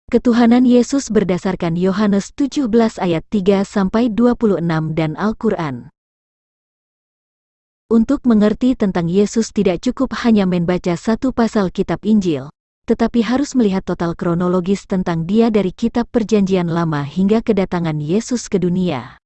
Ketuhanan Yesus berdasarkan Yohanes 17 ayat 3-26 dan Al-Quran. Untuk mengerti tentang Yesus tidak cukup hanya membaca satu pasal kitab Injil, tetapi harus melihat total kronologis tentang Dia dari kitab Perjanjian Lama hingga kedatangan Yesus ke dunia.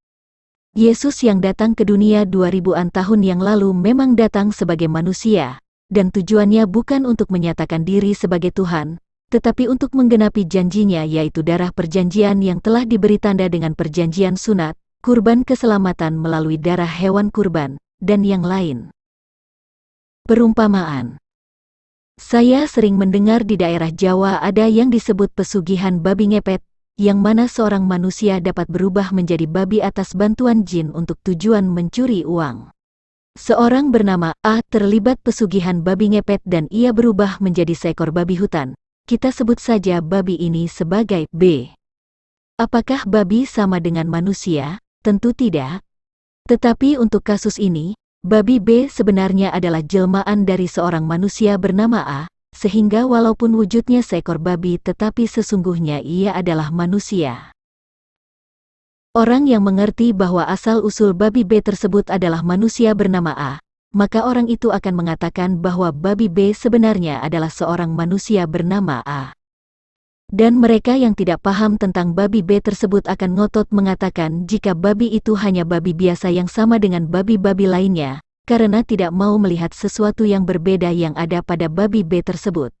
Yesus yang datang ke dunia 2000-an tahun yang lalu memang datang sebagai manusia, dan tujuannya bukan untuk menyatakan diri sebagai Tuhan, tetapi untuk menggenapi janjinya yaitu darah perjanjian yang telah diberi tanda dengan perjanjian sunat, kurban keselamatan melalui darah hewan kurban, dan yang lain. Perumpamaan. Saya sering mendengar di daerah Jawa ada yang disebut pesugihan babi ngepet, yang mana seorang manusia dapat berubah menjadi babi atas bantuan jin untuk tujuan mencuri uang. Seorang bernama A terlibat pesugihan babi ngepet dan ia berubah menjadi seekor babi hutan. Kita sebut saja babi ini sebagai B. Apakah babi sama dengan manusia? Tentu tidak. Tetapi untuk kasus ini, babi B sebenarnya adalah jelmaan dari seorang manusia bernama A, sehingga walaupun wujudnya seekor babi tetapi sesungguhnya ia adalah manusia. Orang yang mengerti bahwa asal-usul babi B tersebut adalah manusia bernama A, maka orang itu akan mengatakan bahwa babi B sebenarnya adalah seorang manusia bernama A. Dan mereka yang tidak paham tentang babi B tersebut akan ngotot mengatakan jika babi itu hanya babi biasa yang sama dengan babi-babi lainnya, karena tidak mau melihat sesuatu yang berbeda yang ada pada babi B tersebut.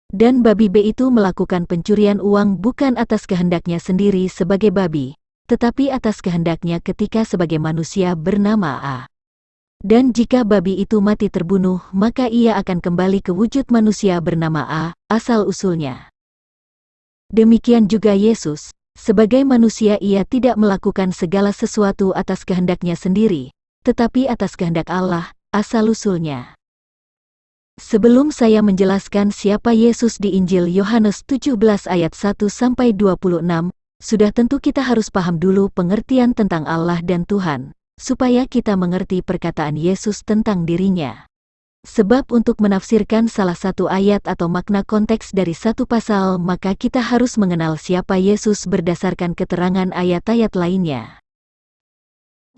Dan babi B itu melakukan pencurian uang bukan atas kehendaknya sendiri sebagai babi, tetapi atas kehendaknya ketika sebagai manusia bernama A. Dan jika babi itu mati terbunuh, maka ia akan kembali ke wujud manusia bernama A, asal-usulnya. Demikian juga Yesus, sebagai manusia ia tidak melakukan segala sesuatu atas kehendaknya sendiri, tetapi atas kehendak Allah, asal-usulnya. Sebelum saya menjelaskan siapa Yesus di Injil Yohanes 17 ayat 1-26, sudah tentu kita harus paham dulu pengertian tentang Allah dan Tuhan, supaya kita mengerti perkataan Yesus tentang dirinya. Sebab untuk menafsirkan salah satu ayat atau makna konteks dari satu pasal, maka kita harus mengenal siapa Yesus berdasarkan keterangan ayat-ayat lainnya.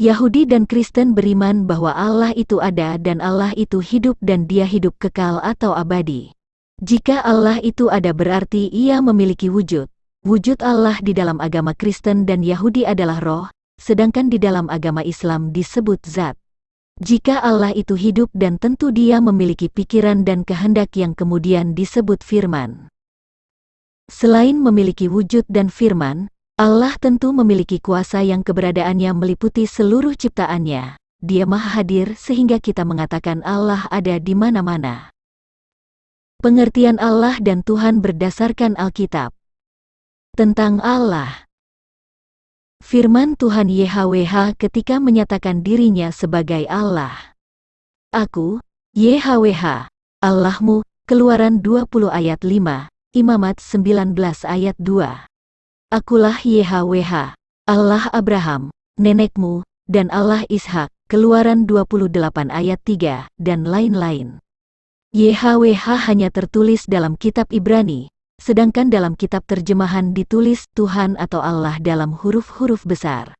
Yahudi dan Kristen beriman bahwa Allah itu ada dan Allah itu hidup dan Dia hidup kekal atau abadi. Jika Allah itu ada berarti Ia memiliki wujud. Wujud Allah di dalam agama Kristen dan Yahudi adalah roh, sedangkan di dalam agama Islam disebut zat. Jika Allah itu hidup dan tentu Dia memiliki pikiran dan kehendak yang kemudian disebut firman. Selain memiliki wujud dan firman, Allah tentu memiliki kuasa yang keberadaannya meliputi seluruh ciptaannya. Dia maha hadir sehingga kita mengatakan Allah ada di mana-mana. Pengertian Allah dan Tuhan berdasarkan Alkitab. Tentang Allah. Firman Tuhan YHWH ketika menyatakan dirinya sebagai Allah. Aku, YHWH, Allahmu, Keluaran 20 ayat 5, Imamat 19 ayat 2. Akulah YHWH, Allah Abraham, nenekmu, dan Allah Ishak, Keluaran 28 ayat 3, dan lain-lain. YHWH hanya tertulis dalam kitab Ibrani, sedangkan dalam kitab terjemahan ditulis Tuhan atau Allah dalam huruf-huruf besar.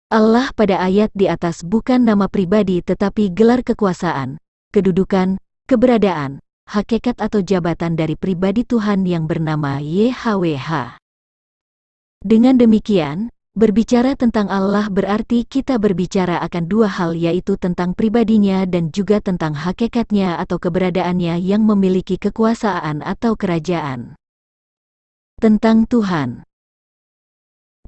Allah pada ayat di atas bukan nama pribadi tetapi gelar kekuasaan, kedudukan, keberadaan, hakikat atau jabatan dari pribadi Tuhan yang bernama YHWH. Dengan demikian, berbicara tentang Allah berarti kita berbicara akan dua hal yaitu tentang pribadinya dan juga tentang hakikatnya atau keberadaannya yang memiliki kekuasaan atau kerajaan. Tentang Tuhan.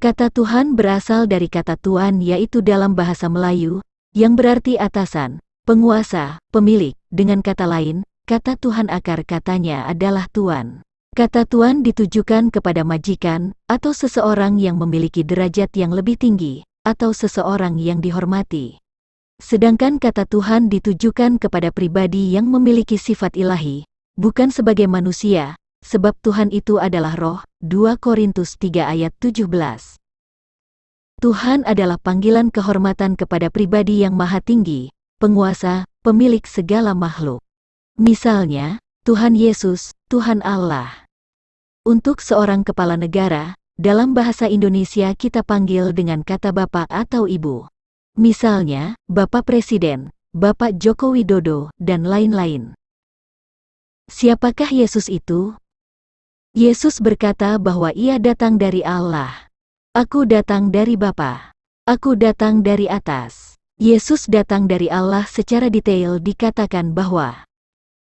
Kata Tuhan berasal dari kata Tuan yaitu dalam bahasa Melayu, yang berarti atasan, penguasa, pemilik. Dengan kata lain, kata Tuhan akar katanya adalah Tuan. Kata Tuan ditujukan kepada majikan, atau seseorang yang memiliki derajat yang lebih tinggi, atau seseorang yang dihormati. Sedangkan kata Tuhan ditujukan kepada pribadi yang memiliki sifat ilahi, bukan sebagai manusia, sebab Tuhan itu adalah roh, 2 Korintus 3 ayat 17. Tuhan adalah panggilan kehormatan kepada pribadi yang maha tinggi, penguasa, pemilik segala makhluk. Misalnya, Tuhan Yesus, Tuhan Allah. Untuk seorang kepala negara, dalam bahasa Indonesia kita panggil dengan kata Bapak atau Ibu. Misalnya, Bapak Presiden, Bapak Joko Widodo, dan lain-lain. Siapakah Yesus itu? Yesus berkata bahwa ia datang dari Allah. Aku datang dari Bapa. Aku datang dari atas. Yesus datang dari Allah secara detail dikatakan bahwa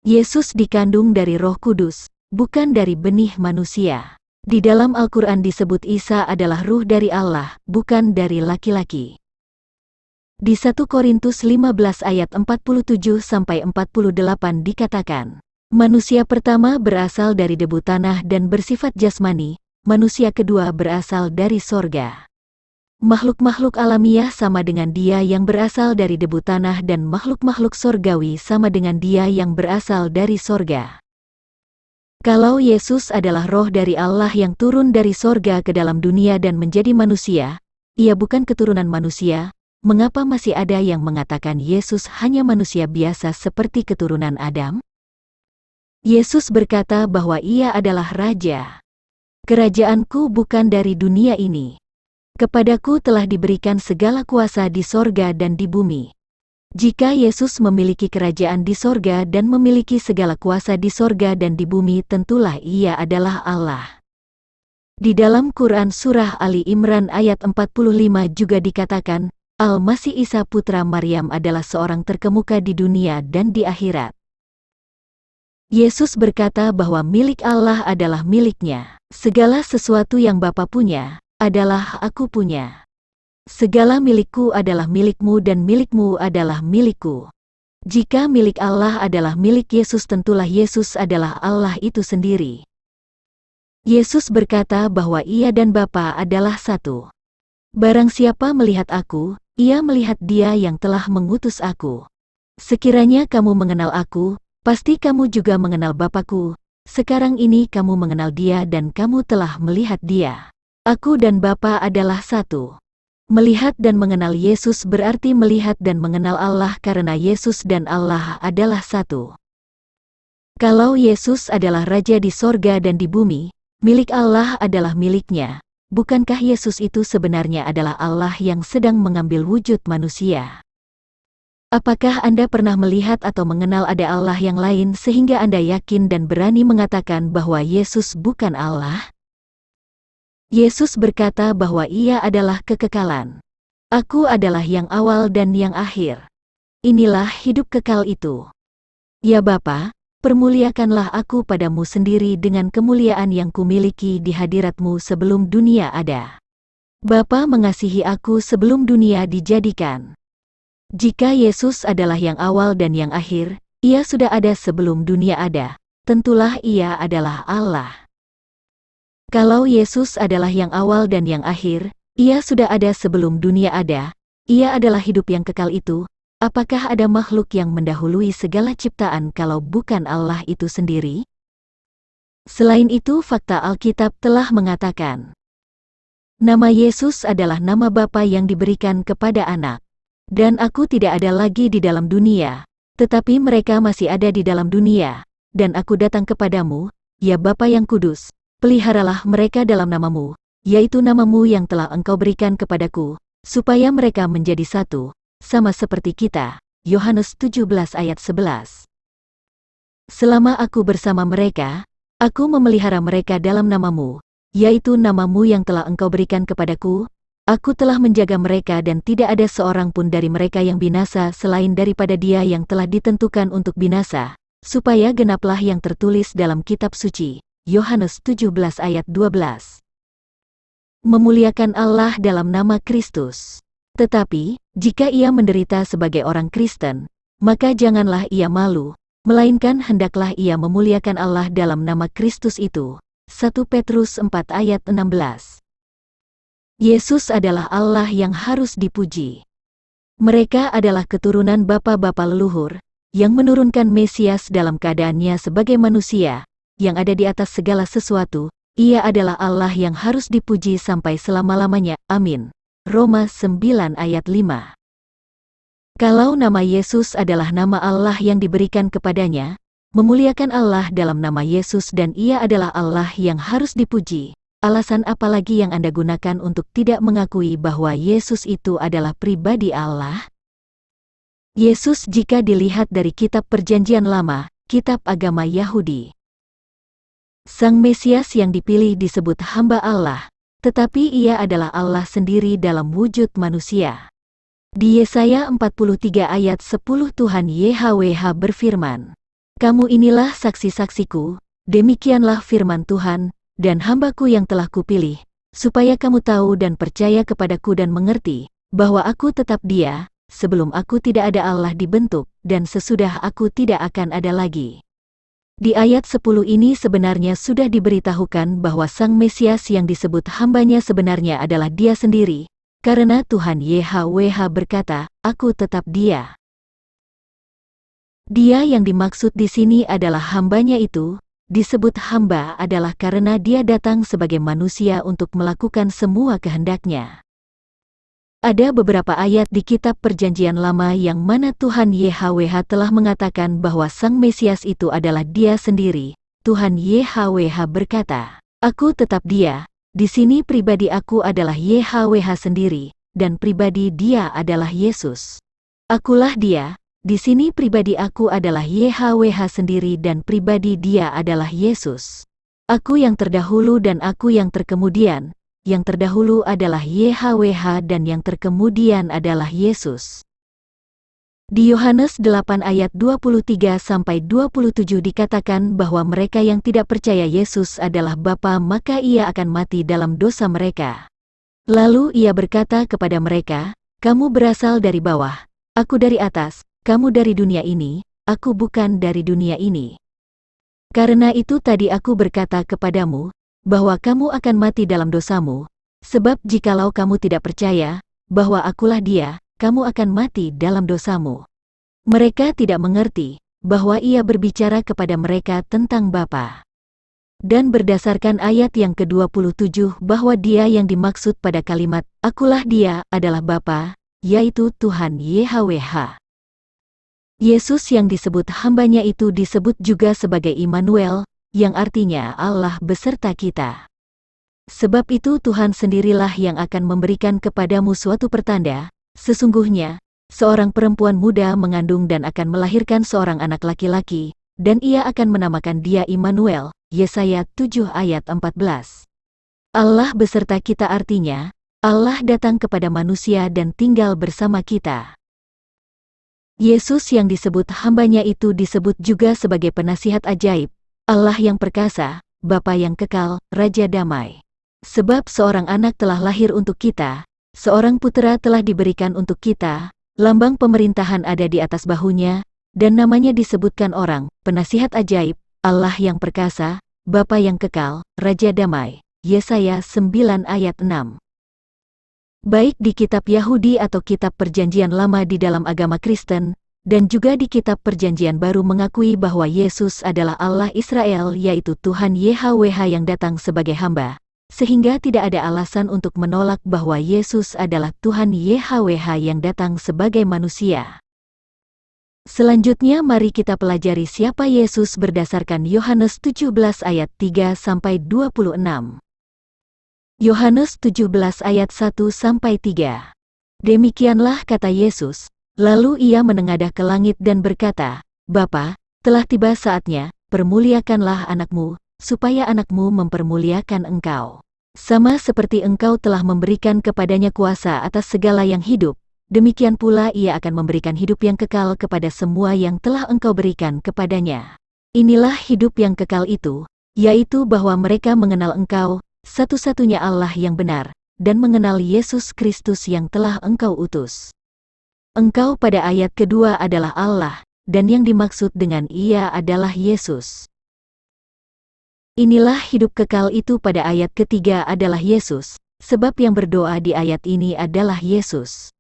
Yesus dikandung dari Roh Kudus, bukan dari benih manusia. Di dalam Al-Quran disebut Isa adalah ruh dari Allah, bukan dari laki-laki. Di 1 Korintus 15 ayat 47-48 dikatakan, manusia pertama berasal dari debu tanah dan bersifat jasmani, manusia kedua berasal dari sorga. Makhluk-makhluk alamiah sama dengan dia yang berasal dari debu tanah dan makhluk-makhluk sorgawi sama dengan dia yang berasal dari sorga. Kalau Yesus adalah roh dari Allah yang turun dari sorga ke dalam dunia dan menjadi manusia, ia bukan keturunan manusia, mengapa masih ada yang mengatakan Yesus hanya manusia biasa seperti keturunan Adam? Yesus berkata bahwa ia adalah Raja. Kerajaanku bukan dari dunia ini. Kepadaku telah diberikan segala kuasa di sorga dan di bumi. Jika Yesus memiliki kerajaan di sorga dan memiliki segala kuasa di sorga dan di bumi, tentulah ia adalah Allah. Di dalam Quran Surah Ali Imran ayat 45 juga dikatakan, Al-Masih Isa putra Maryam adalah seorang terkemuka di dunia dan di akhirat. Yesus berkata bahwa milik Allah adalah miliknya. Segala sesuatu yang Bapa punya, adalah aku punya. Segala milikku adalah milikmu dan milikmu adalah milikku. Jika milik Allah adalah milik Yesus, tentulah Yesus adalah Allah itu sendiri. Yesus berkata bahwa ia dan Bapa adalah satu. Barang siapa melihat aku, ia melihat dia yang telah mengutus aku. Sekiranya kamu mengenal aku, pasti kamu juga mengenal Bapa-Ku. Sekarang ini kamu mengenal dia dan kamu telah melihat dia. Aku dan Bapa adalah satu. Melihat dan mengenal Yesus berarti melihat dan mengenal Allah karena Yesus dan Allah adalah satu. Kalau Yesus adalah Raja di sorga dan di bumi, milik Allah adalah miliknya. Bukankah Yesus itu sebenarnya adalah Allah yang sedang mengambil wujud manusia? Apakah Anda pernah melihat atau mengenal ada Allah yang lain sehingga Anda yakin dan berani mengatakan bahwa Yesus bukan Allah? Yesus berkata bahwa ia adalah kekekalan. Aku adalah yang awal dan yang akhir. Inilah hidup kekal itu. Ya Bapa, permuliakanlah aku padamu sendiri dengan kemuliaan yang kumiliki di hadiratmu sebelum dunia ada. Bapa mengasihi aku sebelum dunia dijadikan. Jika Yesus adalah yang awal dan yang akhir, ia sudah ada sebelum dunia ada, tentulah ia adalah Allah. Kalau Yesus adalah yang awal dan yang akhir, ia sudah ada sebelum dunia ada, ia adalah hidup yang kekal itu, apakah ada makhluk yang mendahului segala ciptaan kalau bukan Allah itu sendiri? Selain itu fakta Alkitab telah mengatakan, nama Yesus adalah nama Bapa yang diberikan kepada anak. Dan aku tidak ada lagi di dalam dunia, tetapi mereka masih ada di dalam dunia, dan aku datang kepadamu, ya Bapa yang kudus. Peliharalah mereka dalam namamu, yaitu namamu yang telah engkau berikan kepadaku, supaya mereka menjadi satu, sama seperti kita. Yohanes 17 ayat 11. Selama aku bersama mereka, aku memelihara mereka dalam namamu, yaitu namamu yang telah engkau berikan kepadaku. Aku telah menjaga mereka dan tidak ada seorang pun dari mereka yang binasa selain daripada dia yang telah ditentukan untuk binasa, supaya genaplah yang tertulis dalam kitab suci. Yohanes 17 ayat 12. Memuliakan Allah dalam nama Kristus. Tetapi, jika ia menderita sebagai orang Kristen, maka janganlah ia malu, melainkan hendaklah ia memuliakan Allah dalam nama Kristus itu. 1 Petrus 4 ayat 16. Yesus adalah Allah yang harus dipuji. Mereka adalah keturunan bapa-bapa leluhur, yang menurunkan Mesias dalam keadaannya sebagai manusia, yang ada di atas segala sesuatu. Ia adalah Allah yang harus dipuji sampai selama-lamanya. Amin. Roma 9 ayat 5. Kalau nama Yesus adalah nama Allah yang diberikan kepadanya, memuliakan Allah dalam nama Yesus dan Ia adalah Allah yang harus dipuji. Alasan apa lagi yang Anda gunakan untuk tidak mengakui bahwa Yesus itu adalah pribadi Allah? Yesus jika dilihat dari kitab Perjanjian Lama, kitab agama Yahudi. Sang Mesias yang dipilih disebut hamba Allah, tetapi Ia adalah Allah sendiri dalam wujud manusia. Di Yesaya 43 ayat 10 Tuhan YHWH berfirman, "Kamu inilah saksi-saksiku, demikianlah firman Tuhan, dan hambaku yang telah kupilih, supaya kamu tahu dan percaya kepadaku dan mengerti, bahwa aku tetap Dia, sebelum aku tidak ada Allah dibentuk, dan sesudah aku tidak akan ada lagi." Di ayat 10 ini sebenarnya sudah diberitahukan bahwa Sang Mesias yang disebut hambanya sebenarnya adalah Dia sendiri, karena Tuhan YHWH berkata, "Aku tetap Dia." Dia yang dimaksud di sini adalah hambanya itu, disebut hamba adalah karena Dia datang sebagai manusia untuk melakukan semua kehendaknya. Ada beberapa ayat di kitab Perjanjian Lama yang mana Tuhan YHWH telah mengatakan bahwa Sang Mesias itu adalah Dia sendiri. Tuhan YHWH berkata, "Aku tetap Dia." Di sini pribadi aku adalah YHWH sendiri, dan pribadi Dia adalah Yesus. Akulah Dia, di sini pribadi aku adalah YHWH sendiri dan pribadi Dia adalah Yesus. Aku yang terdahulu dan aku yang terkemudian. Yang terdahulu adalah YHWH dan yang terkemudian adalah Yesus. Di Yohanes 8 ayat 23-27 dikatakan bahwa mereka yang tidak percaya Yesus adalah Bapa maka Ia akan mati dalam dosa mereka. Lalu Ia berkata kepada mereka, "Kamu berasal dari bawah, aku dari atas, kamu dari dunia ini, aku bukan dari dunia ini. Karena itu tadi aku berkata kepadamu, bahwa kamu akan mati dalam dosamu, sebab jikalau kamu tidak percaya, bahwa akulah Dia, kamu akan mati dalam dosamu." Mereka tidak mengerti, bahwa Ia berbicara kepada mereka tentang Bapa. Dan berdasarkan ayat yang ke-27 bahwa Dia yang dimaksud pada kalimat, "Akulah Dia," adalah Bapa, yaitu Tuhan YHWH. Yesus yang disebut hambanya itu disebut juga sebagai Immanuel, yang artinya Allah beserta kita. Sebab itu Tuhan sendirilah yang akan memberikan kepadamu suatu pertanda, sesungguhnya, seorang perempuan muda mengandung dan akan melahirkan seorang anak laki-laki, dan ia akan menamakan dia Immanuel, Yesaya 7 ayat 14. Allah beserta kita artinya, Allah datang kepada manusia dan tinggal bersama kita. Yesus yang disebut hambanya itu disebut juga sebagai penasihat ajaib, Allah yang perkasa, Bapa yang kekal, Raja damai. Sebab seorang anak telah lahir untuk kita, seorang putera telah diberikan untuk kita, lambang pemerintahan ada di atas bahunya, dan namanya disebutkan orang, penasihat ajaib, Allah yang perkasa, Bapa yang kekal, Raja damai. Yesaya 9 ayat 6. Baik di kitab Yahudi atau kitab Perjanjian Lama di dalam agama Kristen, dan juga di kitab Perjanjian Baru mengakui bahwa Yesus adalah Allah Israel yaitu Tuhan YHWH yang datang sebagai hamba, sehingga tidak ada alasan untuk menolak bahwa Yesus adalah Tuhan YHWH yang datang sebagai manusia. Selanjutnya mari kita pelajari siapa Yesus berdasarkan Yohanes 17 ayat 3-26. Yohanes 17 ayat 1-3. Demikianlah kata Yesus. Lalu Ia menengadah ke langit dan berkata, "Bapa, telah tiba saatnya, permuliakanlah anakmu, supaya anakmu mempermuliakan engkau. Sama seperti engkau telah memberikan kepadanya kuasa atas segala yang hidup, demikian pula Ia akan memberikan hidup yang kekal kepada semua yang telah engkau berikan kepadanya. Inilah hidup yang kekal itu, yaitu bahwa mereka mengenal engkau, satu-satunya Allah yang benar, dan mengenal Yesus Kristus yang telah engkau utus." Engkau pada ayat kedua adalah Allah, dan yang dimaksud dengan Ia adalah Yesus. Inilah hidup kekal itu pada ayat ketiga adalah Yesus, sebab yang berdoa di ayat ini adalah Yesus.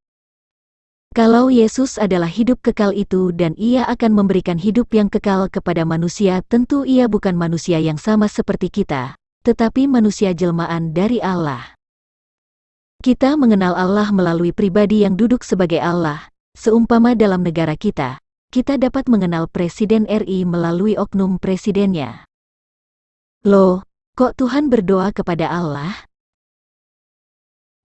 Kalau Yesus adalah hidup kekal itu dan Ia akan memberikan hidup yang kekal kepada manusia, tentu Ia bukan manusia yang sama seperti kita, tetapi manusia jelmaan dari Allah. Kita mengenal Allah melalui pribadi yang duduk sebagai Allah, seumpama dalam negara kita, kita dapat mengenal Presiden RI melalui oknum presidennya. Loh, kok Tuhan berdoa kepada Allah?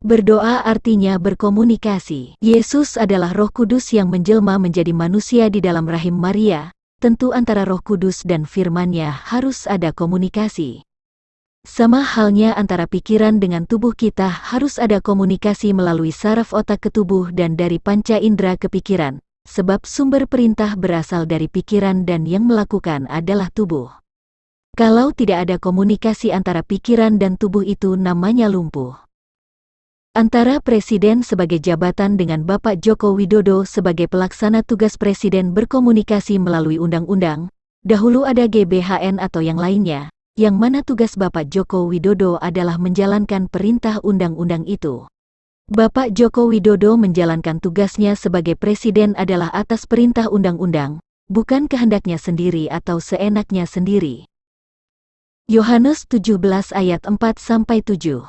Berdoa artinya berkomunikasi. Yesus adalah Roh Kudus yang menjelma menjadi manusia di dalam rahim Maria. Tentu antara Roh Kudus dan firman-Nya harus ada komunikasi. Sama halnya antara pikiran dengan tubuh kita harus ada komunikasi melalui saraf otak ke tubuh dan dari panca indera ke pikiran, sebab sumber perintah berasal dari pikiran dan yang melakukan adalah tubuh. Kalau tidak ada komunikasi antara pikiran dan tubuh itu namanya lumpuh. Antara Presiden sebagai jabatan dengan Bapak Joko Widodo sebagai pelaksana tugas Presiden berkomunikasi melalui undang-undang, dahulu ada GBHN atau yang lainnya, yang mana tugas Bapak Joko Widodo adalah menjalankan perintah undang-undang itu. Bapak Joko Widodo menjalankan tugasnya sebagai Presiden adalah atas perintah undang-undang, bukan kehendaknya sendiri atau seenaknya sendiri. Yohanes 17 ayat 4-7.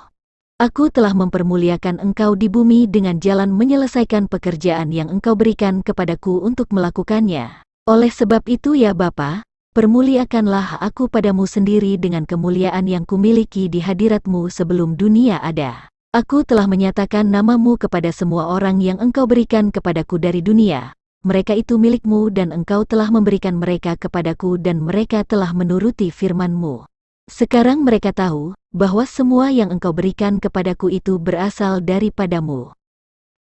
Aku telah mempermuliakan engkau di bumi dengan jalan menyelesaikan pekerjaan yang engkau berikan kepadaku untuk melakukannya. Oleh sebab itu ya Bapa, permuliakanlah aku padamu sendiri dengan kemuliaan yang kumiliki di hadiratmu sebelum dunia ada. Aku telah menyatakan namamu kepada semua orang yang engkau berikan kepadaku dari dunia. Mereka itu milikmu dan engkau telah memberikan mereka kepadaku dan mereka telah menuruti firman-Mu. Sekarang mereka tahu bahwa semua yang engkau berikan kepadaku itu berasal daripadamu.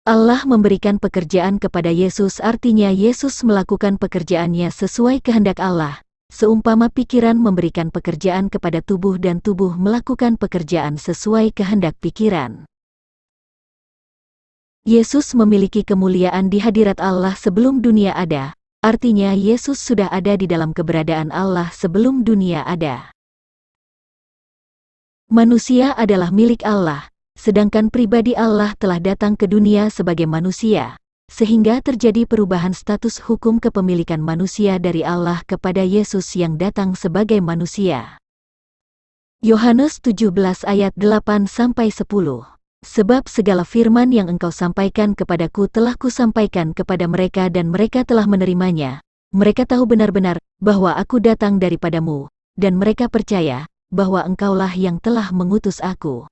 Allah memberikan pekerjaan kepada Yesus artinya Yesus melakukan pekerjaannya sesuai kehendak Allah. Seumpama pikiran memberikan pekerjaan kepada tubuh dan tubuh melakukan pekerjaan sesuai kehendak pikiran. Yesus memiliki kemuliaan di hadirat Allah sebelum dunia ada, artinya Yesus sudah ada di dalam keberadaan Allah sebelum dunia ada. Manusia adalah milik Allah, sedangkan pribadi Allah telah datang ke dunia sebagai manusia. Sehingga terjadi perubahan status hukum kepemilikan manusia dari Allah kepada Yesus yang datang sebagai manusia. Yohanes 17 ayat 8-10. Sebab segala firman yang engkau sampaikan kepadaku telah kusampaikan kepada mereka dan mereka telah menerimanya. Mereka tahu benar-benar bahwa aku datang daripadamu, dan mereka percaya bahwa engkaulah yang telah mengutus aku.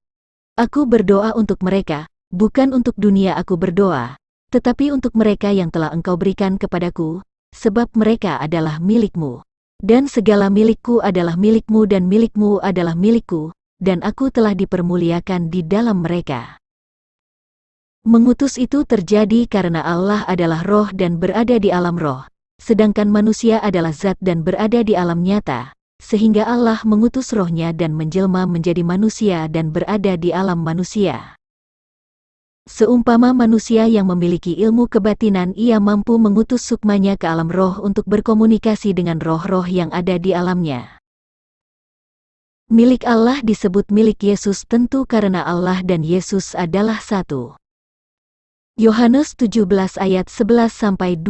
Aku berdoa untuk mereka, bukan untuk dunia aku berdoa, tetapi untuk mereka yang telah engkau berikan kepadaku, sebab mereka adalah milikmu. Dan segala milikku adalah milikmu dan milikmu adalah milikku, dan aku telah dipermuliakan di dalam mereka. Mengutus itu terjadi karena Allah adalah roh dan berada di alam roh, sedangkan manusia adalah zat dan berada di alam nyata, sehingga Allah mengutus rohnya dan menjelma menjadi manusia dan berada di alam manusia. Seumpama manusia yang memiliki ilmu kebatinan ia mampu mengutus sukmanya ke alam roh untuk berkomunikasi dengan roh-roh yang ada di alamnya. Milik Allah disebut milik Yesus tentu karena Allah dan Yesus adalah satu. Yohanes 17 ayat 11-12.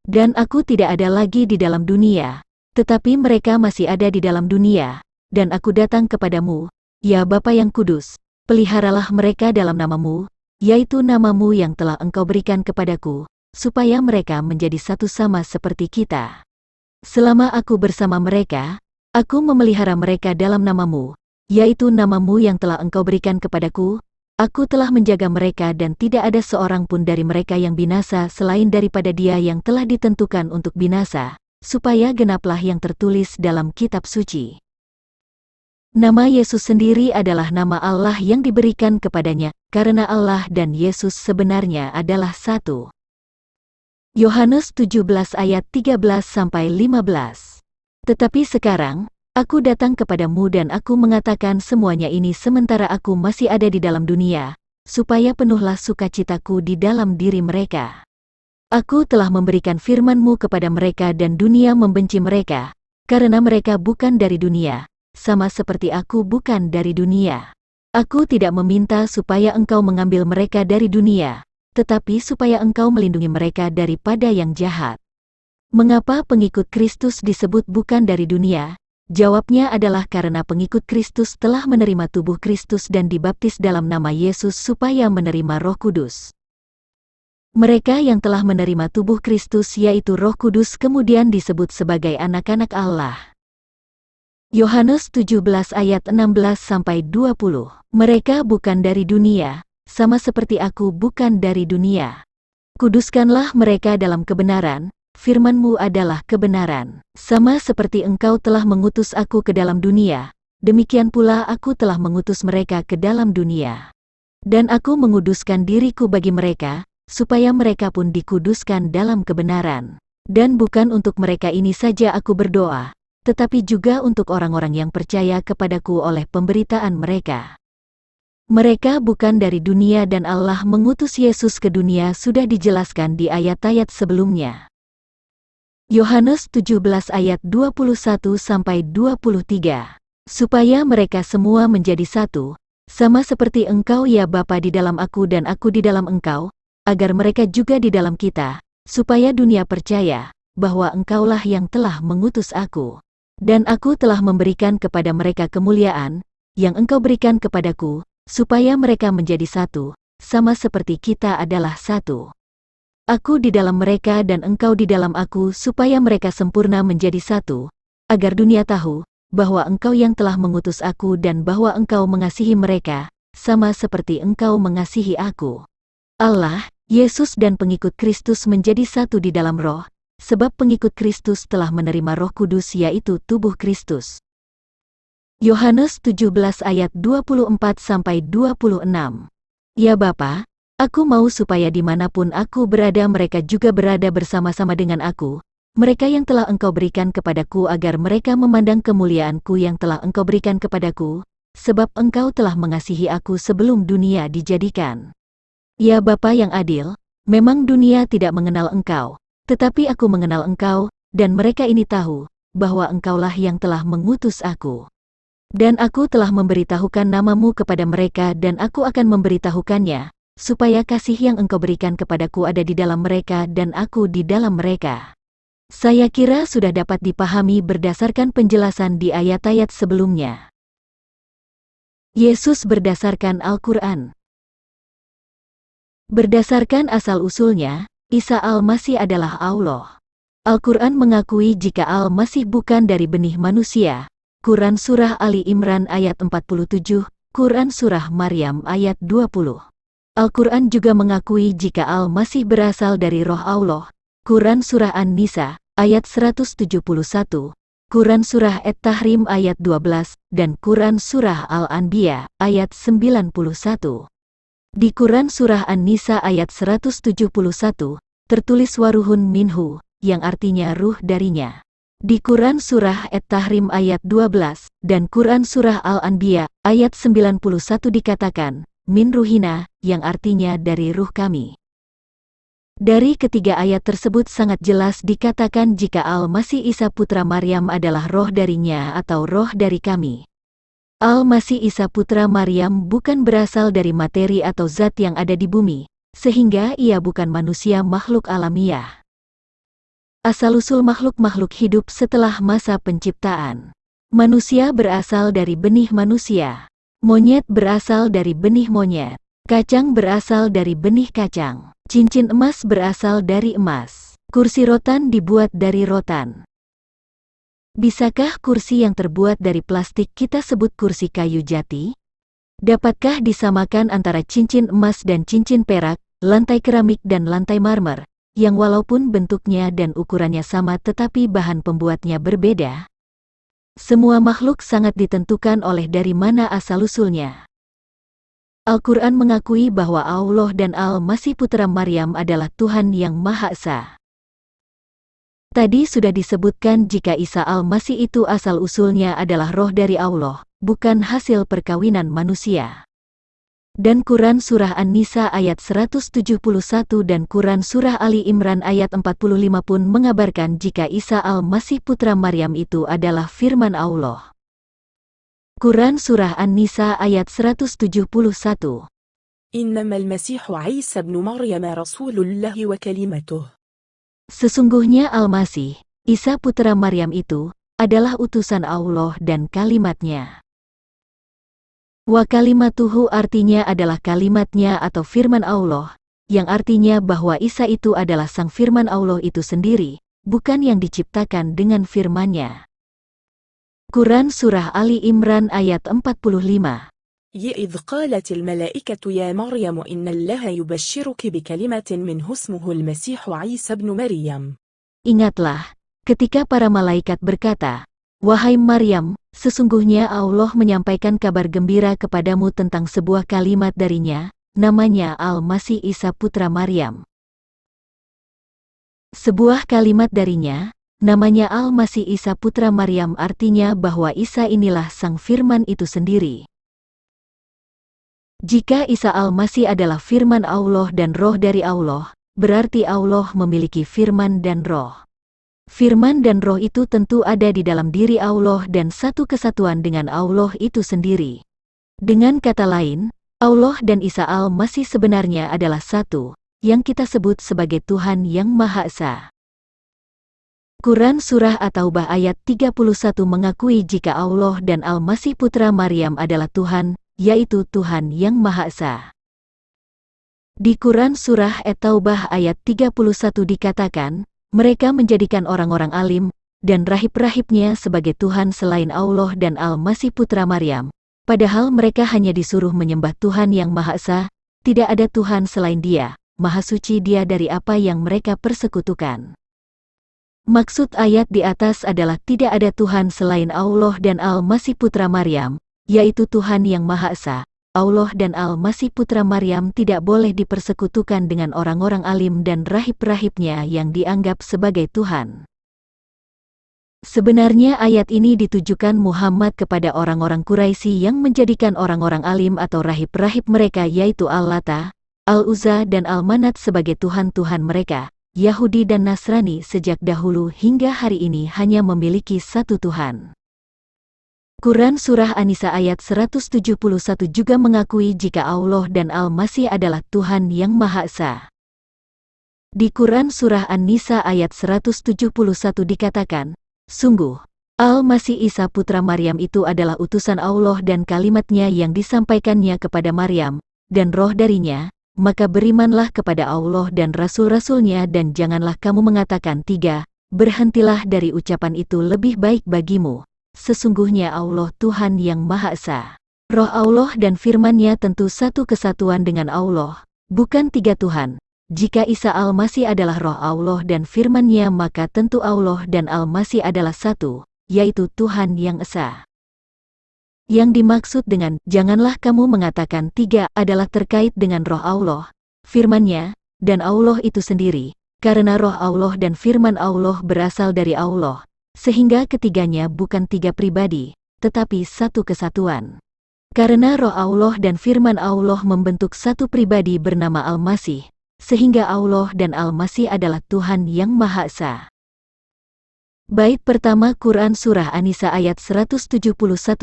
Dan aku tidak ada lagi di dalam dunia, tetapi mereka masih ada di dalam dunia, dan aku datang kepadamu, ya Bapa yang kudus, peliharalah mereka dalam namamu, yaitu namamu yang telah engkau berikan kepadaku, supaya mereka menjadi satu sama seperti kita. Selama aku bersama mereka, aku memelihara mereka dalam namamu, yaitu namamu yang telah engkau berikan kepadaku. Aku telah menjaga mereka dan tidak ada seorang pun dari mereka yang binasa selain daripada dia yang telah ditentukan untuk binasa, supaya genaplah yang tertulis dalam kitab suci. Nama Yesus sendiri adalah nama Allah yang diberikan kepadanya, karena Allah dan Yesus sebenarnya adalah satu. Yohanes 17 ayat 13-15. Tetapi sekarang, aku datang kepadamu dan aku mengatakan semuanya ini sementara aku masih ada di dalam dunia, supaya penuhlah sukacitaku di dalam diri mereka. Aku telah memberikan firman-Mu kepada mereka dan dunia membenci mereka, karena mereka bukan dari dunia, sama seperti aku bukan dari dunia. Aku tidak meminta supaya engkau mengambil mereka dari dunia, tetapi supaya engkau melindungi mereka daripada yang jahat. Mengapa pengikut Kristus disebut bukan dari dunia? Jawabnya adalah karena pengikut Kristus telah menerima tubuh Kristus dan dibaptis dalam nama Yesus supaya menerima Roh Kudus. Mereka yang telah menerima tubuh Kristus yaitu Roh Kudus kemudian disebut sebagai anak-anak Allah. Yohanes 17 ayat 16-20. Mereka bukan dari dunia, sama seperti aku bukan dari dunia. Kuduskanlah mereka dalam kebenaran, firman-Mu adalah kebenaran. Sama seperti Engkau telah mengutus aku ke dalam dunia, demikian pula aku telah mengutus mereka ke dalam dunia. Dan aku menguduskan diriku bagi mereka, supaya mereka pun dikuduskan dalam kebenaran. Dan bukan untuk mereka ini saja aku berdoa, tetapi juga untuk orang-orang yang percaya kepadaku oleh pemberitaan mereka. Mereka bukan dari dunia dan Allah mengutus Yesus ke dunia sudah dijelaskan di ayat-ayat sebelumnya. Yohanes 17 ayat 21-23. Supaya mereka semua menjadi satu, sama seperti Engkau ya Bapa di dalam aku dan aku di dalam Engkau, agar mereka juga di dalam kita, supaya dunia percaya bahwa Engkaulah yang telah mengutus aku. Dan aku telah memberikan kepada mereka kemuliaan, yang Engkau berikan kepadaku, supaya mereka menjadi satu, sama seperti kita adalah satu. Aku di dalam mereka dan Engkau di dalam aku supaya mereka sempurna menjadi satu, agar dunia tahu, bahwa Engkau yang telah mengutus aku dan bahwa Engkau mengasihi mereka, sama seperti Engkau mengasihi aku. Allah, Yesus dan pengikut Kristus menjadi satu di dalam roh, sebab pengikut Kristus telah menerima Roh Kudus yaitu tubuh Kristus. Yohanes 17 ayat 24-26. Ya Bapa, aku mau supaya dimanapun aku berada mereka juga berada bersama-sama dengan aku, mereka yang telah Engkau berikan kepadaku agar mereka memandang kemuliaanku yang telah Engkau berikan kepadaku, sebab Engkau telah mengasihi aku sebelum dunia dijadikan. Ya Bapa yang adil, memang dunia tidak mengenal Engkau, tetapi aku mengenal Engkau, dan mereka ini tahu, bahwa Engkaulah yang telah mengutus aku. Dan aku telah memberitahukan nama-Mu kepada mereka dan aku akan memberitahukannya, supaya kasih yang Engkau berikan kepadaku ada di dalam mereka dan aku di dalam mereka. Saya kira sudah dapat dipahami berdasarkan penjelasan di ayat-ayat sebelumnya. Yesus berdasarkan Al-Quran. Berdasarkan asal-usulnya, Isa Al-Masih adalah Allah. Al-Quran mengakui jika Al-Masih bukan dari benih manusia. Quran Surah Ali Imran ayat 47, Quran Surah Maryam ayat 20. Al-Quran juga mengakui jika Al-Masih berasal dari roh Allah. Quran Surah An-Nisa ayat 171, Quran Surah At-Tahrim ayat 12, dan Quran Surah Al-Anbiya ayat 91. Di Quran Surah An-Nisa ayat 171, tertulis waruhun minhu, yang artinya ruh darinya. Di Quran Surah At-Tahrim ayat 12, dan Quran Surah Al-Anbiya ayat 91 dikatakan, min ruhina, yang artinya dari ruh kami. Dari ketiga ayat tersebut sangat jelas dikatakan jika Al-Masih Isa putra Maryam adalah roh darinya atau roh dari kami. Al-Masih Isa putra Maryam bukan berasal dari materi atau zat yang ada di bumi, sehingga ia bukan manusia makhluk alamiah. Asal-usul makhluk-makhluk hidup setelah masa penciptaan. Manusia berasal dari benih manusia. Monyet berasal dari benih monyet. Kacang berasal dari benih kacang. Cincin emas berasal dari emas. Kursi rotan dibuat dari rotan. Bisakah kursi yang terbuat dari plastik kita sebut kursi kayu jati? Dapatkah disamakan antara cincin emas dan cincin perak, lantai keramik dan lantai marmer, yang walaupun bentuknya dan ukurannya sama tetapi bahan pembuatnya berbeda? Semua makhluk sangat ditentukan oleh dari mana asal-usulnya. Al-Quran mengakui bahwa Allah dan Al-Masih putra Maryam adalah Tuhan yang Maha Esa. Tadi sudah disebutkan jika Isa Al-Masih itu asal-usulnya adalah roh dari Allah, bukan hasil perkawinan manusia. Dan Quran Surah An-Nisa ayat 171 dan Quran Surah Ali Imran ayat 45 pun mengabarkan jika Isa Al-Masih putra Maryam itu adalah firman Allah. Quran Surah An-Nisa ayat 171. Innamal Masihu Isa ibn Maryam Rasulullah wa kalimatuh. Sesungguhnya Al-Masih, Isa putra Maryam itu, adalah utusan Allah dan kalimatnya. Wa kalimatuhu artinya adalah kalimatnya atau firman Allah, yang artinya bahwa Isa itu adalah sang firman Allah itu sendiri, bukan yang diciptakan dengan firman-Nya. Quran Surah Ali Imran ayat 45. إذ قالت الملائكة يا مريم إن الله يبشرك بكلمة منه اسمه المسيح عيسى بن مريم. Ingatlah, ketika para malaikat berkata, "Wahai Maryam, sesungguhnya Allah menyampaikan kabar gembira kepadamu tentang sebuah kalimat darinya, namanya Al-Masih Isa putra Maryam." Sebuah kalimat darinya, namanya Al-Masih Isa putra Maryam artinya bahwa Isa inilah sang firman itu sendiri. Jika Isa Al-Masih adalah firman Allah dan roh dari Allah, berarti Allah memiliki firman dan roh. Firman dan roh itu tentu ada di dalam diri Allah dan satu kesatuan dengan Allah itu sendiri. Dengan kata lain, Allah dan Isa Al-Masih sebenarnya adalah satu, yang kita sebut sebagai Tuhan yang Maha Esa. Quran Surah At-Taubah ayat 31 mengakui jika Allah dan Al-Masih putra Maryam adalah Tuhan, yaitu Tuhan yang Maha Esa. Di Quran Surah At-Taubah ayat 31 dikatakan, mereka menjadikan orang-orang alim dan rahib-rahibnya sebagai Tuhan selain Allah dan Al-Masih putra Maryam, padahal mereka hanya disuruh menyembah Tuhan yang Maha Esa, tidak ada Tuhan selain Dia, Maha Suci Dia dari apa yang mereka persekutukan. Maksud ayat di atas adalah tidak ada Tuhan selain Allah dan Al-Masih putra Maryam, yaitu Tuhan yang Maha Esa. Allah dan Al-Masih putra Maryam tidak boleh dipersekutukan dengan orang-orang alim dan rahib-rahibnya yang dianggap sebagai Tuhan. Sebenarnya ayat ini ditujukan Muhammad kepada orang-orang Quraisy yang menjadikan orang-orang alim atau rahib-rahib mereka yaitu Al-Lata, Al-Uzza dan Al-Manat sebagai Tuhan-Tuhan mereka. Yahudi dan Nasrani sejak dahulu hingga hari ini hanya memiliki satu Tuhan. Quran Surah An-Nisa ayat 171 juga mengakui jika Allah dan Al-Masih adalah Tuhan yang Maha Esa. Di Quran Surah An-Nisa ayat 171 dikatakan, "Sungguh, Al-Masih Isa putra Maryam itu adalah utusan Allah dan kalimat-Nya yang disampaikannya kepada Maryam, dan roh darinya, maka berimanlah kepada Allah dan Rasul-Rasul-Nya dan janganlah kamu mengatakan tiga, berhentilah dari ucapan itu lebih baik bagimu. Sesungguhnya Allah Tuhan yang Maha Esa. Roh Allah dan firman-Nya tentu satu kesatuan dengan Allah, bukan tiga Tuhan. Jika Isa Al-Masih adalah roh Allah dan firman-Nya maka tentu Allah dan Al-Masih adalah satu, yaitu Tuhan yang Esa." Yang dimaksud dengan janganlah kamu mengatakan tiga adalah terkait dengan roh Allah, firman-Nya, dan Allah itu sendiri, karena roh Allah dan firman Allah berasal dari Allah. Sehingga ketiganya bukan tiga pribadi, tetapi satu kesatuan. Karena roh Allah dan firman Allah membentuk satu pribadi bernama Al-Masih, sehingga Allah dan Al-Masih adalah Tuhan yang Maha Esa. Bait pertama Quran Surah An-Nisa ayat 171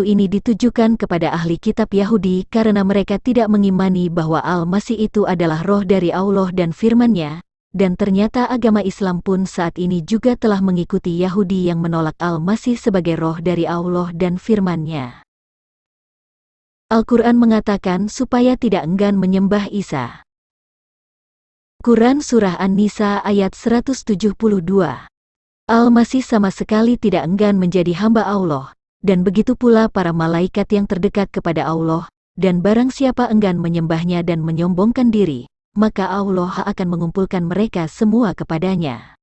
ini ditujukan kepada ahli kitab Yahudi karena mereka tidak mengimani bahwa Al-Masih itu adalah roh dari Allah dan firman-Nya. Dan ternyata agama Islam pun saat ini juga telah mengikuti Yahudi yang menolak Al-Masih sebagai roh dari Allah dan firman-Nya. Al-Quran mengatakan supaya tidak enggan menyembah Isa. Quran Surah An-Nisa ayat 172. Al-Masih sama sekali tidak enggan menjadi hamba Allah, dan begitu pula para malaikat yang terdekat kepada Allah, dan barang siapa enggan menyembahnya dan menyombongkan diri, maka Allah akan mengumpulkan mereka semua kepadanya.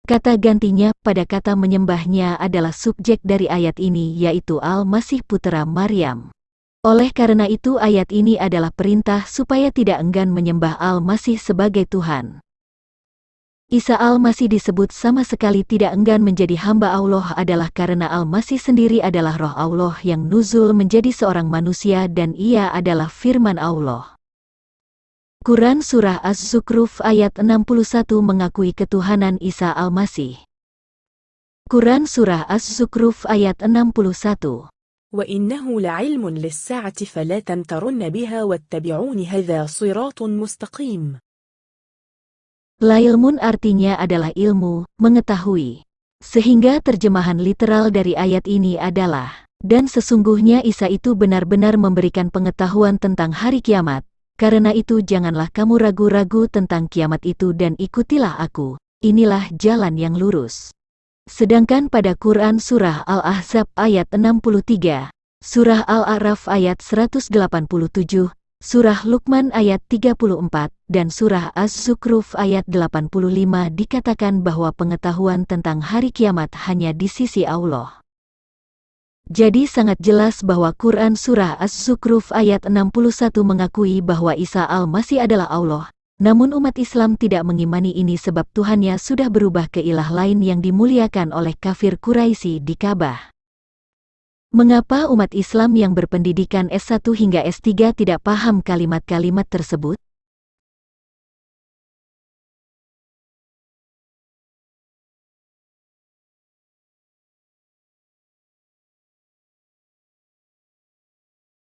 Kata gantinya pada kata menyembahnya adalah subjek dari ayat ini yaitu Al-Masih putra Maryam. Oleh karena itu ayat ini adalah perintah supaya tidak enggan menyembah Al-Masih sebagai Tuhan. Isa Al-Masih disebut sama sekali tidak enggan menjadi hamba Allah adalah karena Al-Masih sendiri adalah roh Allah yang nuzul menjadi seorang manusia dan ia adalah firman Allah. Quran Surah Az-Zukhruf ayat 61 mengakui ketuhanan Isa Al-Masih. Quran Surah Az-Zukhruf ayat 61. وَإِنَّهُ لَعِلْمٌ لِلسَّاعَةِ فَلَا تَمْتَرُنَّ بِهَا وَاتَّبِعُونِ هَذَا صِرَاطٌ مُسْتَقِيمٌ. Lailmun artinya adalah ilmu, mengetahui. Sehingga terjemahan literal dari ayat ini adalah, dan sesungguhnya Isa itu benar-benar memberikan pengetahuan tentang hari kiamat, Karena itu janganlah kamu ragu-ragu tentang kiamat itu dan ikutilah aku. Inilah jalan yang lurus. Sedangkan pada Quran Surah Al-Ahzab ayat 63, Surah Al-A'raf ayat 187, Surah Luqman ayat 34, dan Surah Az-Zukhruf ayat 85 dikatakan bahwa pengetahuan tentang hari kiamat hanya di sisi Allah. Jadi sangat jelas bahwa Quran Surah Az-Zukhruf ayat 61 mengakui bahwa Isa Al-Masih adalah Allah. Namun umat Islam tidak mengimani ini sebab Tuhannya sudah berubah ke ilah lain yang dimuliakan oleh kafir Quraisy di Ka'bah. Mengapa umat Islam yang berpendidikan S1 hingga S3 tidak paham kalimat-kalimat tersebut?